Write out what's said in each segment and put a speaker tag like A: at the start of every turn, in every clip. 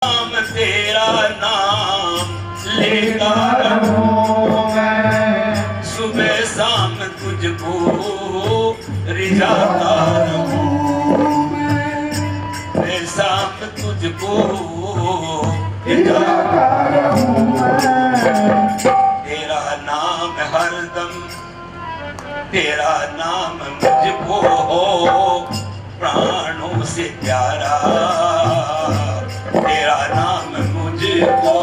A: नाम तेरा नाम लेता रहूं मैं, सुबह शाम तुझको रिझाता रहूं मैं, शाम तुझको रिझाता रहूं मैं। तेरा नाम हरदम, तेरा नाम मुझको हो प्राणों से प्यारा, तेरा नाम मुझको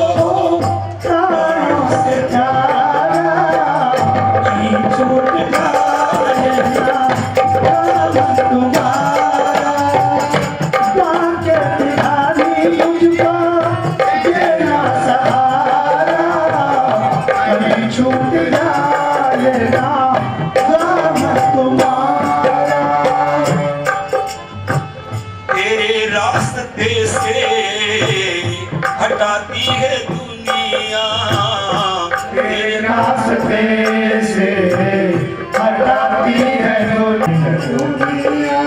A: प्राणों से प्यारा। कहीं छूट जाए ना नाम तुम्हारा, बाके बिहारी मुझको देना सहारा। कहीं छूट जाए ना नाम तुम्हारा, तेरे रास्ते से हटाती है दुनिया, तेरे रास्ते से हटाती है दुनिया,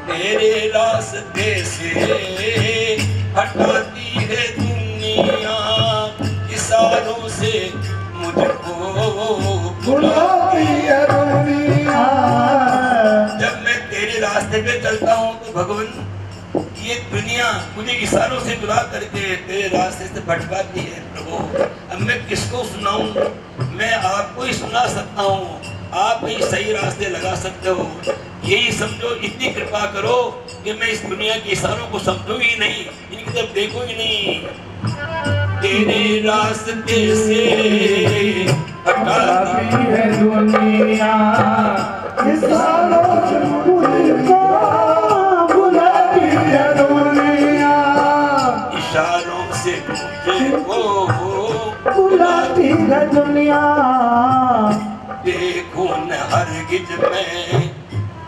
A: तेरे रास्ते से हटाती है दुनिया, इशारों से मुझको बुलाती है दुनिया। जब मैं तेरे रास्ते पे चलता हूँ तो भगवान ये दुनिया मुझे इशारों से बुला करके तेरे रास्ते से भटकाती है। प्रभु अब मैं किसको सुनाऊं, मैं आपको ही सुना सकता हूँ, आप ही सही रास्ते लगा सकते हो। यही समझो, इतनी कृपा करो कि मैं इस दुनिया के इशारों को समझूं ही नहीं, इनकी तरफ देखूं ही नहीं। तेरे रास्ते से हटाती है दुनिया, इशारों से मुझको बुलाती है दुनिया, इशारों से मुझको बुलाती है दुनिया। देखो न हरगिज मैं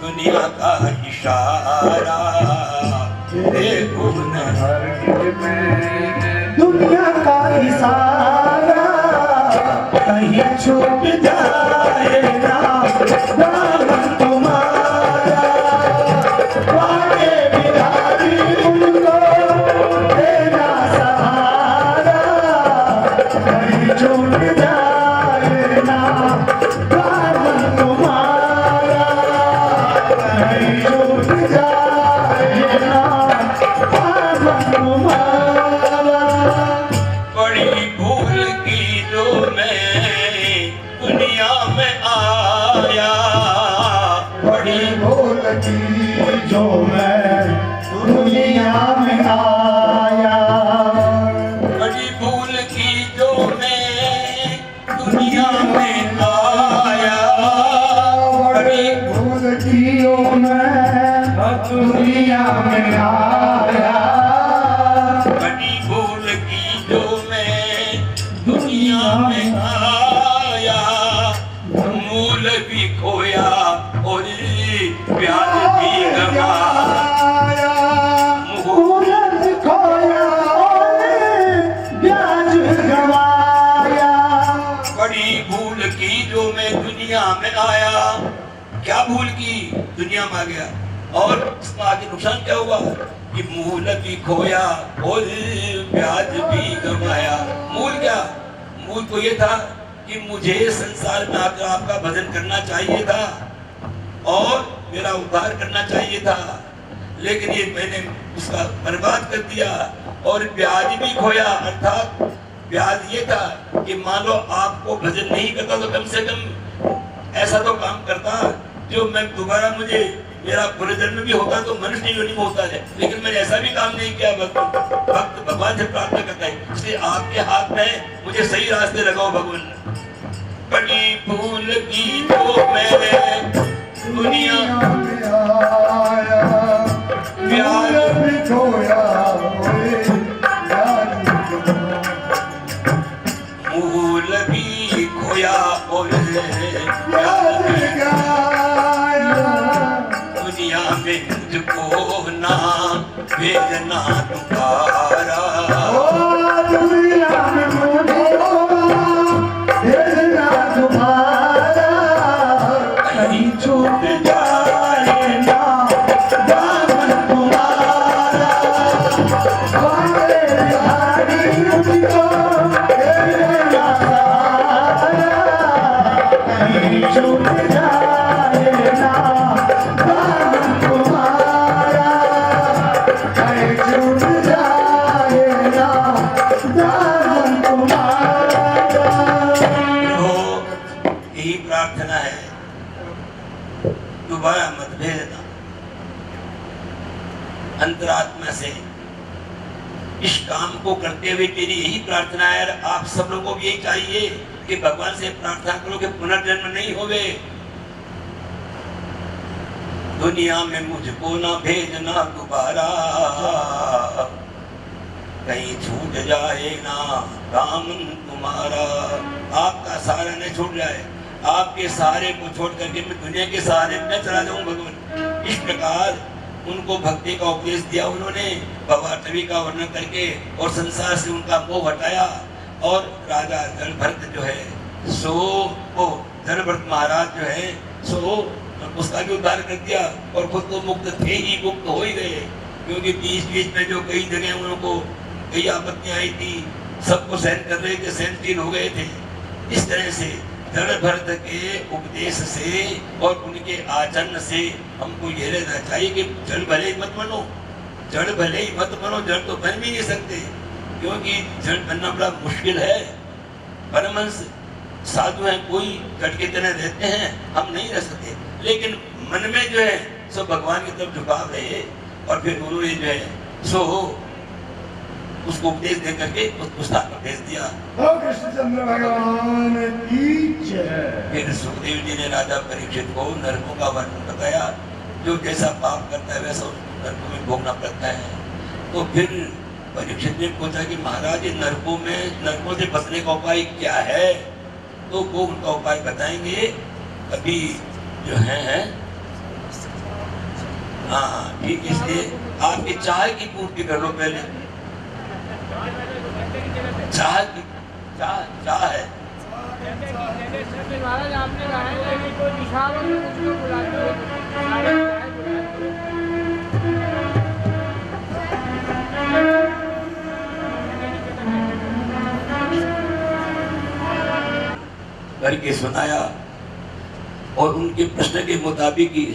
A: दुनिया का इशारा, देखो न हरगिज मैं दुनिया का इशारा। कहीं छूट जाए ना दामन तुम्हारा, बाके बिहारी मुझको देना सहारा। कहीं छूट जाए ना दामन तुम्हारा, कहीं छूट जाए ना दामन तुम्हारा। बड़ी भूल की जो मैं दुनिया में आया, बड़ी भूल की जो मैं दुनिया में आया, बड़ी भूल की जो मैं दुनिया में आया, बड़ी भूल की जो मैं दुनिया में आया, बड़ी भूल की जो मैं दुनिया में आया। मूल भी खोया और प्यार भी गवाया, मूल भी खोया और प्यार गवाया। बड़ी भूल की जो मैं दुनिया में आया, क्या भूल की दुनिया में आ गया, और इसका आगे नुकसान क्या हुआ कि मूल भी खोया और ब्याज भी गवाया। मूल क्या, मूल तो ये था कि मुझे संसार में आकर आपका भजन करना चाहिए था और मेरा उद्धार करना चाहिए था, लेकिन ये मैंने उसका बर्बाद कर दिया और ब्याज भी खोया। अर्थात ब्याज ये था कि मान लो आपको भजन नहीं करता तो कम से कम ऐसा तो काम करता जो मैं दोबारा मुझे मेरा पुनर्जन्म भी होता तो मनुष्य योनि में होता है, लेकिन मैंने ऐसा भी काम नहीं किया। भक्त भगवान से प्रार्थना करता है, इसलिए आपके हाथ में मुझे सही रास्ते लगाओ भगवान। बड़ी भूल की जो मैंने दुनिया में आया, प्यार भी खोया मूल भी खोया और प्यार भी गवाया। दुनिया में मुझको ना भेजना तुम्हारा, दुनिया में मुझको भेजना तुम्हारा। कहीं छूट जाए ना दामन तुम्हारा, भेजना। अंतरात्मा से इस काम को करते हुए मेरी यही प्रार्थना है, आप सब लोगों को यही चाहिए कि भगवान से प्रार्थना करो कि पुनर्जन्म नहीं होवे, दुनिया में मुझको ना भेजना दोबारा, कहीं छूट जाए ना दामन तुम्हारा। आपका सहारा न छूट जाए, आपके सहारे को छोड़ करके मैं दुनिया के सहारे में चला जाऊं भगवान। इस प्रकार उनको भक्ति का उपदेश दिया उन्होंने, भवाटवी का वर्णन करके, और संसार से उनका मोह हटाया। और राजा जलभरत जो है सो, वो जलभरत महाराज जो है सो उसका भी उद्धार कर दिया, और खुद को मुक्त थे ही, मुक्त हो ही गए। क्योंकि बीच बीच में जो कई जगह उनको कई आपत्तियां आई थी, सबको सहन कर रहे थे, सहनशील हो गए थे। इस तरह से जलभरत के उपदेश से और उनके आचरण से हमको ये रहना चाहिए कि जड़ भले ही मत बनो, जड़ भले ही मत बनो, जड़ तो बन भी नहीं सकते, क्योंकि जड़ बनना बड़ा मुश्किल है। परमहंस साधु हैं, कोई जड़ की तरह रहते हैं, हम नहीं रह सकते, लेकिन मन में जो है सो भगवान की तरफ झुकाव रहे। और फिर उन्होंने जो है सो उसको उपदेश दे करके उस पुस्तक को भेज दिया।
B: कृष्णचंद्र भगवान की जय।
A: फिर सुखदेव जी ने राजा परीक्षित को नरकों का वर्णन बताया, जो जैसा पाप करता है वैसा उसको नरकों में भोगना पड़ता है। तो फिर परीक्षित ने पूछा कि महाराज नरकों में, नरकों से बचने का उपाय क्या है? तो वो उनका उपाय बताएंगे। अभी जो है हाँ ठीक, इसलिए आपकी चाय की पूर्ति कर लो पहले। चाह की चाह है।
C: महाराज आपने कहा है कि कोई निशानों में कुछ लोग बुलाते
A: करके सुनाया, और उनके प्रश्न के मुताबिक ही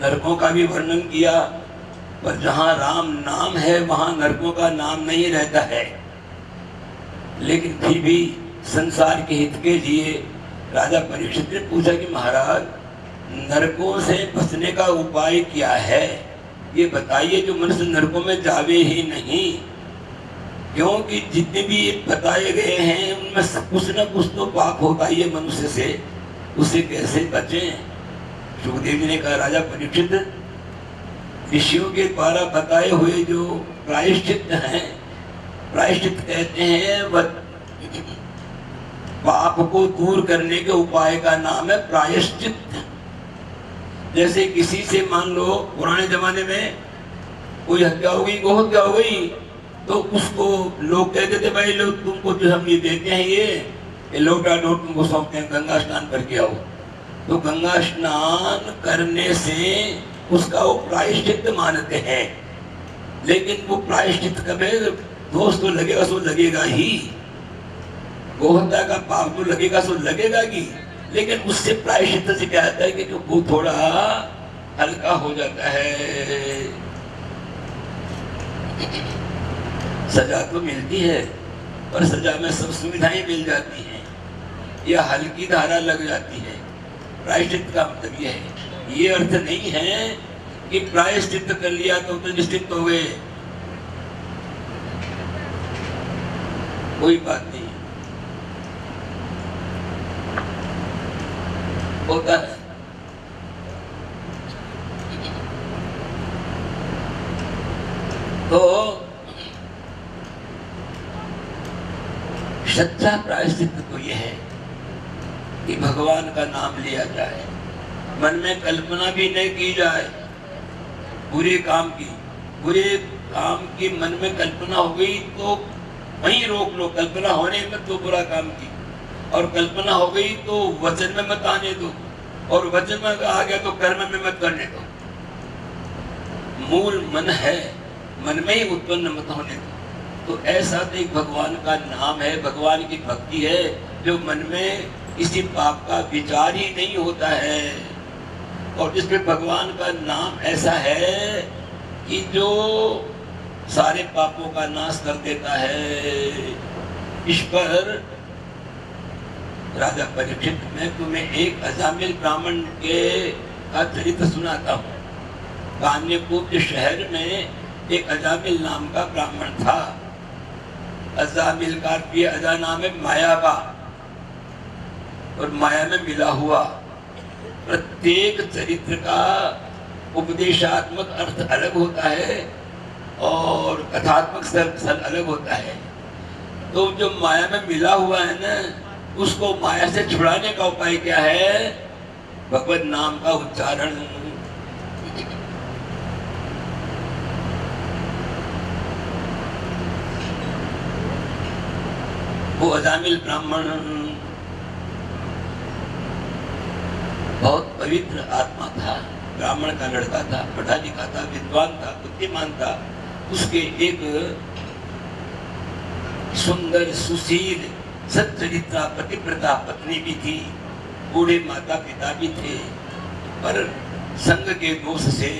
A: नरकों का भी वर्णन किया। पर जहाँ राम नाम है वहाँ नरकों का नाम नहीं रहता है, लेकिन फिर भी संसार के हित के लिए राजा परीक्षित ने पूछा कि महाराज नरकों से बचने का उपाय क्या है, ये बताइए, जो मनुष्य नरकों में जावे ही नहीं। क्योंकि जितने भी बताए गए हैं उनमें कुछ न कुछ तो पाप होता ही है मनुष्य से, उससे कैसे बचें? सुखदेव जी ने कहा राजा परीक्षित, ऋषियों के द्वारा बताए हुए जो प्रायश्चित हैं, प्रायश्चित कहते हैं वह पाप को दूर करने के उपाय का नाम है प्रायश्चित। जैसे किसी से मान लो पुराने जमाने में कोई हत्या हो गई, गो हत्या हो गई, तो उसको लोग कहते थे भाई लोग तुमको जो हम ये देते हैं ये लोटा दो, तुमको सौंपते हैं, गंगा स्नान करके आओ। तो गंगा स्नान करने से उसका वो प्रायश्चित मानते हैं, लेकिन वो प्रायश्चित कभी दोष तो लगेगा सो लगेगा ही, गोहत्या का पाप तो लगेगा सो लगेगा ही, लेकिन उससे प्रायश्चित से क्या होता है कि जो वो थोड़ा हल्का हो जाता है। सजा तो मिलती है पर सजा में सब सुविधाएं मिल जाती हैं, या हल्की धारा लग जाती है। प्रायश्चित का मतलब यह है, ये अर्थ नहीं है कि प्रायश्चित कर लिया तो निश्चित हो गए, कोई बात नहीं, होता है। तो सच्चा प्रायश्चित तो यह है कि भगवान का नाम लिया जाए, मन में कल्पना भी नहीं की जाए बुरे काम की। बुरे काम की मन में कल्पना हो गई तो वहीं रोक लो, कल्पना होने में तो बुरा काम की, और कल्पना हो गई तो वचन में मत आने दो, और वचन में आ गया तो कर्म में मत करने दो। मूल मन है, मन में ही उत्पन्न मत होने दो। तो ऐसा तो एक भगवान का नाम है, भगवान की भक्ति है, जो मन में किसी पाप का विचार ही नहीं होता है, और जिसमें भगवान का नाम ऐसा है कि जो सारे पापों का नाश कर देता है। इस पर राजा परीक्षित, मैं तुम्हें एक अजामिल ब्राह्मण के का चरित्र सुनाता हूँ। कान्यकुब्ज शहर में एक अजामिल नाम का ब्राह्मण था। अजामिल का भी अजा नाम है माया का, और माया में मिला हुआ। प्रत्येक चरित्र का उपदेशात्मक अर्थ अलग होता है और कथात्मक स्थल अलग होता है। तो जो माया में मिला हुआ है ना, उसको माया से छुड़ाने का उपाय क्या है? भगवत नाम का उच्चारण। वो अजामिल ब्राह्मण बहुत पवित्र आत्मा था, ब्राह्मण का लड़का था, पढ़ा लिखा था, विद्वान था, बुद्धिमान था। उसके एक सुंदर सुशील सच्चरित्रा पतिव्रता पत्नी भी थी, बूढ़े माता पिता भी थे, पर संग के दोष से,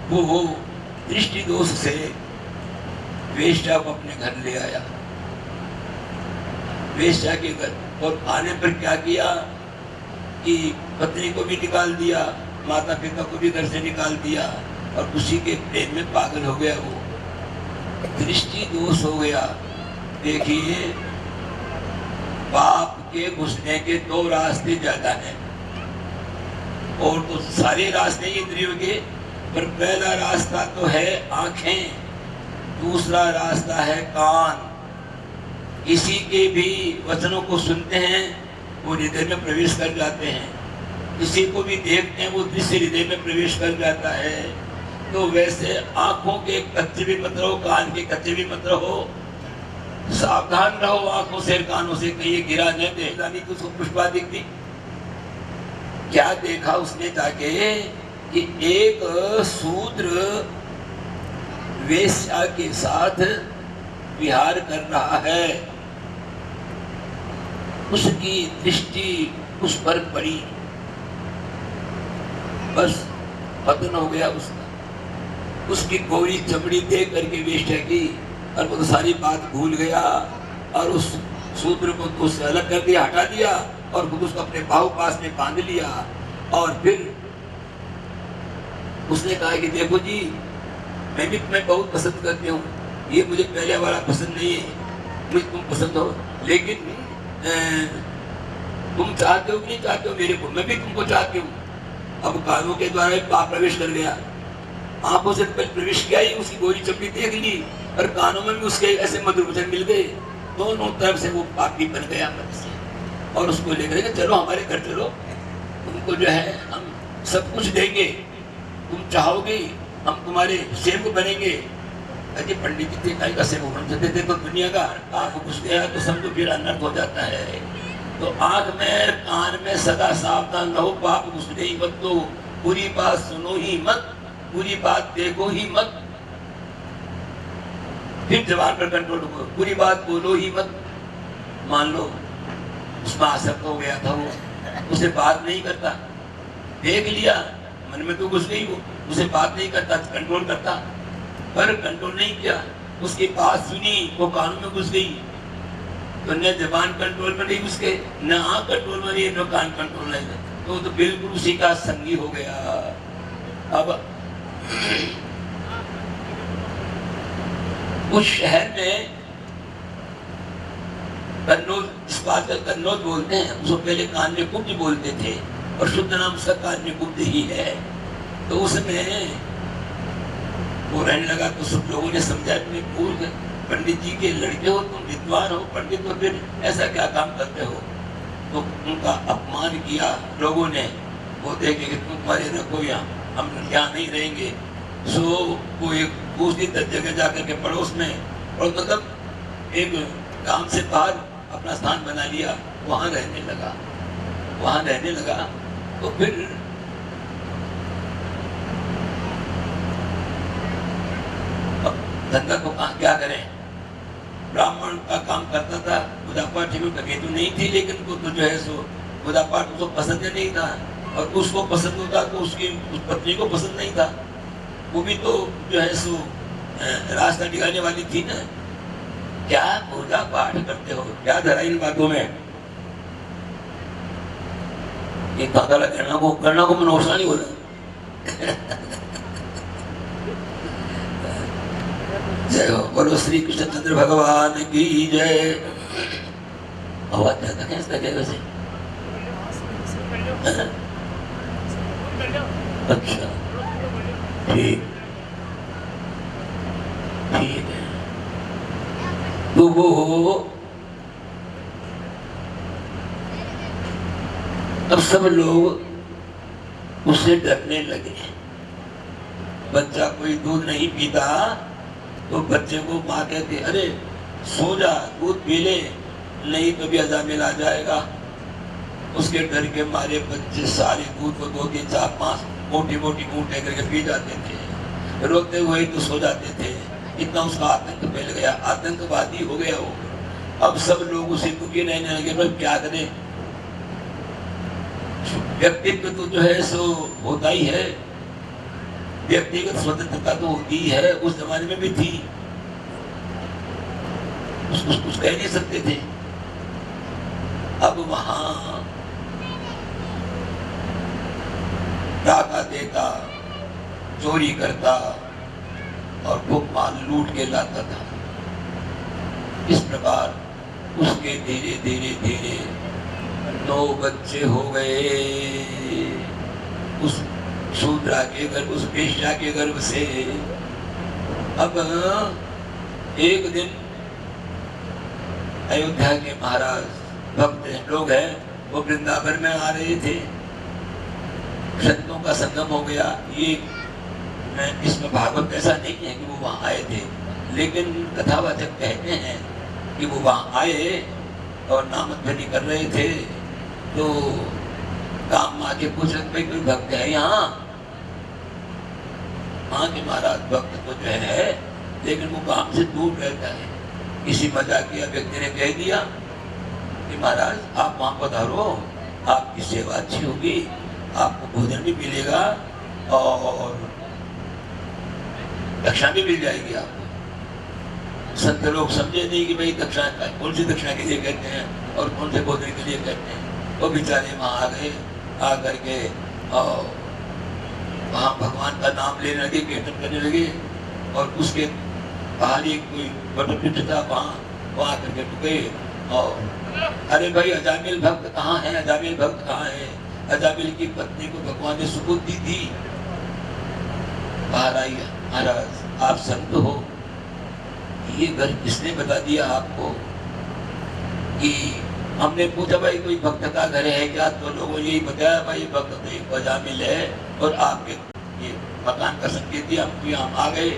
A: वो दृष्टि दोष से वेश्या को अपने घर ले आया। वेश्या के घर, और आने पर क्या किया कि पत्नी को भी निकाल दिया, माता पिता को भी घर से निकाल दिया, और उसी के प्रेम में पागल हो गया। वो दृष्टि दोष हो गया। देखिए, पाप के घुसने के दो रास्ते ज्यादा हैं, और तो सारे रास्ते इंद्रियों के, पर पहला रास्ता तो है आंखें, दूसरा रास्ता है कान। किसी के भी वचनों को सुनते हैं, वो हृदय में प्रवेश कर जाते हैं। किसी को भी देखते हैं, वो दृश्य हृदय में प्रवेश कर जाता है। तो वैसे आंखों के कच्चे भी मत रहो, कान के कच्चे भी मत रहो, सावधान रहो आंखों से कानों से, कहीं गिरा न दे। नहीं तो उसको पुष्पा दिखती। क्या देखा उसने जाके कि एक शूद्र वेश्या के साथ विहार कर रहा है। उसकी दृष्टि उस पर पड़ी, बस पतन हो गया उसका। उसकी गोरी चमड़ी देख करके वेश्या की, और वो तो सारी बात भूल गया, और उस शूद्र को तो उससे अलग कर दिया, हटा दिया, और खुद उसको अपने बाहु पास में बांध लिया। और फिर उसने कहा कि देखो जी, मैं भी तुम्हें बहुत पसंद करती हूँ, ये मुझे पहले वाला पसंद नहीं है, मुझे तुम पसंद हो, लेकिन तुम चाहते हो कि नहीं चाहते हो मेरे को? मैं भी तुमको चाहती हूँ। अब कानों के द्वारा पाप प्रवेश कर गया, आंखों से प्रवेश किया ही, उसकी गोरी चमड़ी देख ली, और कानों में भी उसके ऐसे मधुर वचन मिल गए। दोनों तरफ से वो पापी बन गया मन से, और उसको लेकर चलो हमारे घर चलो, तुमको जो है हम सब कुछ देंगे, तुम चाहोगे हम तुम्हारे सेवक बनेंगे। अरे पंडित जी थे, का सेवक बन सकते थे तो दुनिया का आंख घुस गया तो समझो फिर अनर्थ हो जाता है। तो आंख में कान में सदा सावधान रहो, पाप घुसने ही मत दो, बुरी बात सुनो ही मत, बुरी बात देखो ही मत। फिर जबान पर कंट्रोल करो, बुरी बात बोलो ही मत। मान लो उसमें आसक्त हो गया था, वो उसे बात नहीं करता, देख लिया मन में तो घुस गई, वो उसे बात नहीं करता, कंट्रोल करता, पर कंट्रोल नहीं किया। उसकी बात सुनी, वो कानों में घुस गई, तो न जबान कंट्रोल में नहीं उसके, न आंख कंट्रोल में नहीं, न कान कंट्रोल नहीं, तो बिल्कुल उसी का संगी हो गया। अब उस शहर में कन्नौज, इस बात का कन्नौज बोलते हैं, उसको पहले कान्यकुब्ज बोलते थे, और शुद्ध नाम उसका कान्यकुब्ज ही है। तो उसमें वो रहने लगा, तो सब लोगों ने समझा कि पूर्व पंडित जी के लड़के हो, तुम विद्वान हो, पंडित हो, फिर ऐसा क्या काम करते हो? तो उनका अपमान किया लोगों ने। वो देखे कि तुम तुम्हारे रखो यहाँ, हम यहाँ नहीं रहेंगे। सो वो एक दूसरी जगह जाकर के पड़ोस में, और मतलब एक गांव से बाहर अपना स्थान बना लिया, वहाँ रहने लगा। तो फिर धंधा को क्या करें? ब्राह्मण का काम करता था, पूजा पाठ में कभी तो नहीं थी, लेकिन वो तो जो है सो पूजा पाठ उसको पसंद नहीं था, और उसको पसंद होता तो उसकी उस पत्नी को पसंद नहीं था। वो भी तो जो है सो रास्ता दिखाने वाली थी ना। क्या पूजा पाठ करते हो, क्या धरा इन बातों में? ये करना को मनोसा नहीं बोला। जय हो। बोलो श्री कृष्णचंद्र भगवान की जय। आवाज ज्यादा कैसे लगे वैसे? अच्छा ठीक ठीक है। तो वो अब सब लोग उससे डरने लगे। बच्चा कोई दूध नहीं पीता तो बच्चे को माँ कहती अरे सो जा, दूध पी ले, नहीं तो भी अजामिल आ जाएगा। उसके डर के मारे बच्चे सारे दूध को 2 3 4 5 मोटी मोटी घूंटे करके पी जाते थे। रोते हुए तो सो जाते थे। इतना उसका आतंक फैल गया, आतंकवादी हो गया वो। अब सब लोग उसे दुखी रहने लगे। भाई क्या करें, व्यक्तित्व तो जो है सो होता ही है, व्यक्तिगत स्वतंत्रता तो होती ही है, उस जमाने में भी थी, कुछ कह नहीं सकते थे। अब वहां डाका देता, चोरी करता और खूब माल लूट के लाता था। इस प्रकार उसके धीरे धीरे धीरे 9 बच्चे हो गए उस शूद्रा के गर्भ, उस वेश्या के गर्भ से। अब एक दिन अयोध्या के महाराज भक्त लोग हैं, वो वृंदावन में आ रहे थे। संतों का संगम हो गया। ये इसमें भागवत ऐसा नहीं है कि वो वहां आए थे, लेकिन कथावाचक कहते हैं कि वो वहां आए और नामध्वनि कर रहे थे। तो काम माँ के पूछ रहे भाई कोई भक्त है यहाँ? माँ के महाराज भक्त तो जो है, लेकिन वो काम से दूर रहता है। किसी मजाकिया व्यक्ति ने कह दिया कि महाराज आप वहां पधारो, आपकी सेवा अच्छी होगी, आपको भोजन भी मिलेगा और दक्षिणा भी मिल जाएगी आपको। संत लोग समझे नहीं कि भाई दक्षिणा कौन सी दक्षिणा के लिए कहते हैं और कौन से भोजन के लिए कहते हैं। वो बेचारे वहां आ गए, आ करके और वहां भगवान का नाम लेने लगे, कीर्तन करने लगे। और उसके बाहर एक कोई वटवृक्ष था, वहां करके रुके और अरे भाई अजामिल भक्त कहाँ है, अजामिल भक्त कहाँ है? अजामिल की पत्नी को भगवान ने सुबुद्धि दी, बाहर आई। महाराज आप संत हो, ये घर किसने बता दिया आपको? कि हमने पूछा भाई कोई भक्त का घर है क्या? तो लोगों यही बताया भाई भक्त तो एक अजामिल है और आपके ये मकान का संकेत दिया, हम यहाँ आ गए।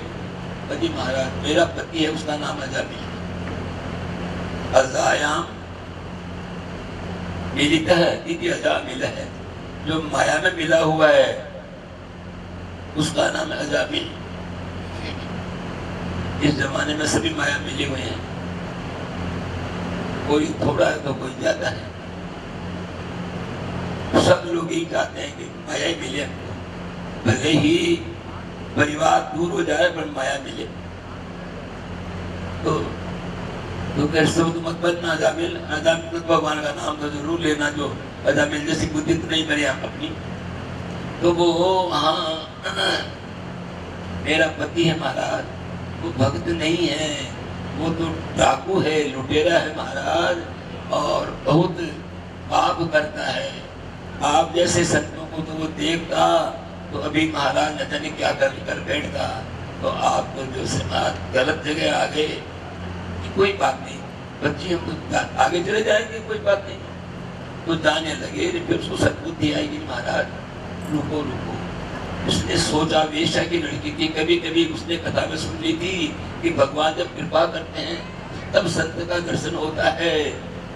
A: जी महाराज मेरा पति है, उसका नाम अजामिल, अजायाम मिलिता है, दीदी अजामिल है, जो माया में मिला हुआ है उसका नाम है अजामिल। इस जमाने में सभी माया मिले हुए हैं, कोई थोड़ा है तो कोई ज्यादा है। सब लोग यही चाहते हैं कि माया ही मिले हमको, भले ही परिवार दूर हो जाए पर माया मिले। तो कैसे तो मत बचना अजामिल, अजामिल भगवान का नाम तो जरूर लेना, जो अजामिल जैसी बुद्धि तो नहीं बनी आप अपनी। तो वो हाँ मेरा पति है महाराज, वो भक्त नहीं है, वो तो डाकू है, लुटेरा है महाराज, और बहुत पाप करता है। आप जैसे संतों को तो वो देखता तो अभी महाराज न जाने क्या कर बैठता। तो आप तो जो गलत जगह आ गए, कोई बात नहीं बच्ची, हम तो आगे चले जाएंगे, कोई बात नहीं। तो जाने लगे, फिर उसको सद्बुद्धि आएगी, महाराज रुको रुको। उसने सोचा वेश्या की लड़की थी, कभी कभी उसने कथा में सुन ली थी कि भगवान जब कृपा करते हैं तब संत का दर्शन होता है।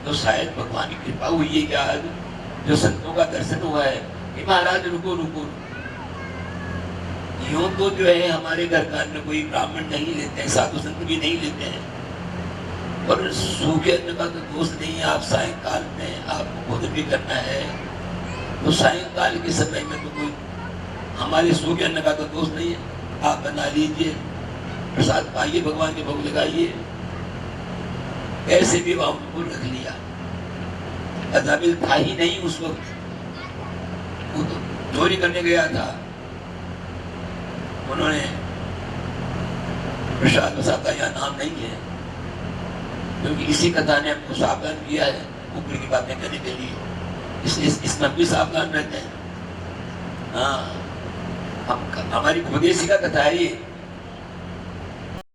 A: तो शायद भगवान की कृपा हुई है क्या जो संतों का दर्शन हुआ है? कि महाराज रुको रुको। यूं तो जो है हमारे घर का अन्न कोई ब्राह्मण नहीं लेते हैं, साधु संत भी नहीं लेते हैं, और सूखे अन्न का तो दोष नहीं है। आप सायंकाल में आपको भोजन भी करना है, तो सायंकाल के समय में तो कोई हमारे सूखे अन्न का तो दोष नहीं है। आप बना लीजिए, प्रसाद पाइए, भगवान के भोग लगाइए। ऐसे भी वहां उनको रख लिया। अजामिल था ही नहीं उस वक्त, वो तो चोरी करने गया था। उन्होंने प्रसाद साहब का यह नाम नहीं है, क्योंकि इसी कथा ने हमको सावधान किया है ऊपर की बातें करने के लिए। इसमें भी सावधान रहते हैं। हाँ, हम हमारी उपदेशिका कथा है ये।